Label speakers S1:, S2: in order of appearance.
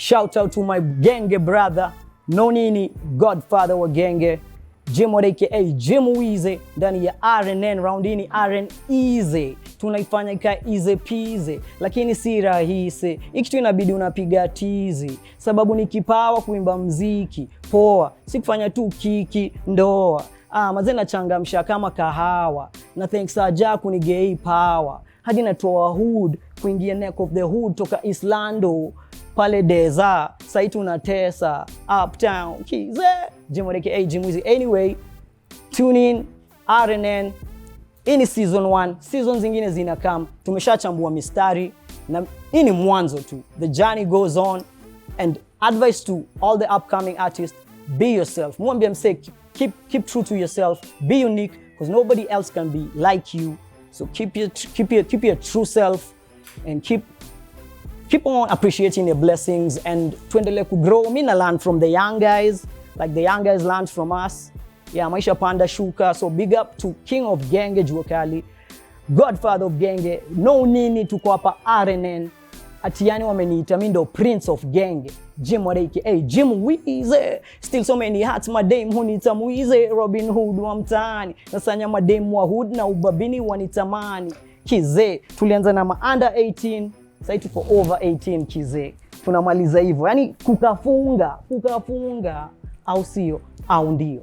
S1: Shout out to my Genge brother Nonini, godfather wa Genge, Jim aka Jim Wize, ndani ya RNN roundini RN easy. Tunaifanya ika easy peasy, lakini si rahisi. Ikitu inabidi unapiga tizi, sababu ni kipawa kuimba mziki poa, si kufanya tu kiki ndoa. Mazena changamsha kama kahawa, na thanks aja kunigei power, hadi natoa hood kuingia neck of the hood toka Islando pale Deza, saitu unatesa uptown kize Jim aka Jim Wize. Anyway, tune in RNN. Ini season 1, season zingine zinakam. Tumeshachambua mistari na ini mwanzo tu. The journey goes on, and advice to all the upcoming artists: be yourself. Mwambie mse, keep true to yourself. Be unique, because nobody else can be like you. So keep your true self, and keep on appreciating your blessings, and tuendelee ku grow. Mimi na learn from the young guys, like the young guys learned from us. Yeah, maisha panda shuka. So big up to King of Genge Jua Kali, godfather of Genge. No nini, tuko hapa RNN. Atiani wameniita mimi ndo Prince of Genge, Jim aka Jim Wize. Still so many hats, madame hunita Mwize, Robin Hood wa mtaani. Nasanya madame wa hood na ubabini wanitamani. Kize, tulianza na under 18, sasa tuko over 18 kize. Tunamaliza hivyo. Yani kukafunga, au sio? Au ndio?